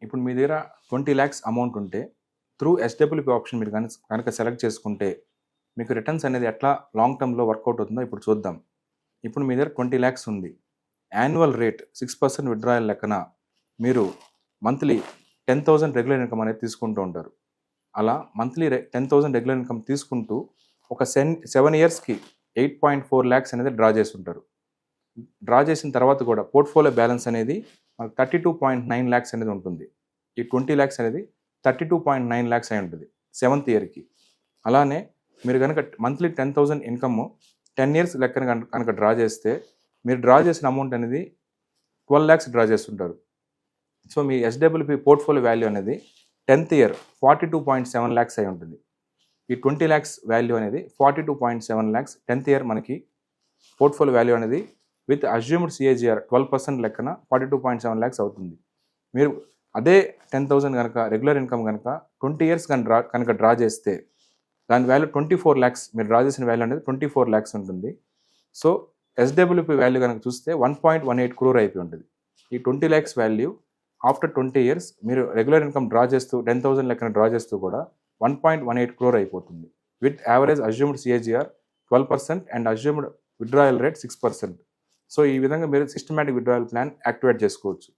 ఇప్పుడు మీ దగ్గర 20 lakhs amount ఉంటే త్రూ ఎస్డబ్ల్యూపీ ఆప్షన్ మీరు కనుక సెలెక్ట్ చేసుకుంటే మీకు రిటర్న్స్ అనేది ఎట్లా లాంగ్ టర్మ్లో వర్కౌట్ అవుతుందో ఇప్పుడు చూద్దాం. ఇప్పుడు మీ దగ్గర 20 lakhs ఉంది. యాన్యువల్ రేట్ 6% విత్డ్రాయల్ లెక్కన మీరు మంత్లీ 10,000 రెగ్యులర్ ఇన్కమ్ అనేది తీసుకుంటూ ఉంటారు. అలా మంత్లీ 10,000 రెగ్యులర్ ఇన్కమ్ తీసుకుంటూ ఒక 7 yearsకి 8.4 lakhs అనేది డ్రా చేస్తుంటారు. డ్రా చేసిన తర్వాత కూడా పోర్ట్ఫోలియో బ్యాలెన్స్ అనేది మనకు 32.9 lakhs అనేది ఉంటుంది. ఈ 20 lakhs అనేది 32.9 lakhs అయి ఉంటుంది 7th yearకి. అలానే మీరు కనుక మంత్లీ 10,000 ఇన్కమ్ 10 years లెక్కన కనుక డ్రా చేస్తే మీరు డ్రా చేసిన అమౌంట్ అనేది 12 lakhs డ్రా చేస్తుంటారు. సో మీ ఎస్డబ్ల్యూపీ పోర్ట్ఫోలియో వాల్యూ అనేది 10th year 42.7 lakhs అయి ఉంటుంది. ఈ 20 lakhs వాల్యూ అనేది 42.7 lakhs 10th year మనకి పోర్ట్ఫోలియో వాల్యూ అనేది విత్ అజ్యూమ్డ్ సిఏజిఆర్ 12% లెక్కన 42.7 lakhs అవుతుంది. మీరు అదే 10,000 కనుక రెగ్యులర్ ఇన్కమ్ కనుక 20 years కనుక డ్రా చేస్తే దాని వాల్యూ 24 lakhs, మీరు డ్రా చేసిన వాల్యూ అనేది 24 lakhs ఉంటుంది. సో ఎస్డబ్ల్యూపీ వాల్యూ కనుక చూస్తే 1.18 crore అయిపోయి ఉంటుంది. ఈ 20 lakhs వాల్యూ ఆఫ్టర్ 20 years మీరు రెగ్యులర్ ఇన్కమ్ డ్రా చేస్తూ 10,000 లెక్కన డ్రా చేస్తూ కూడా 1.18 crore అయిపోతుంది with average assumed CAGR 12% and assumed withdrawal rate 6%. So ఈ విధంగా మీరు సిస్టమాటిక్ విత్డ్రాయల్ ప్లాన్ యాక్టివేట్ చేసుకోవచ్చు.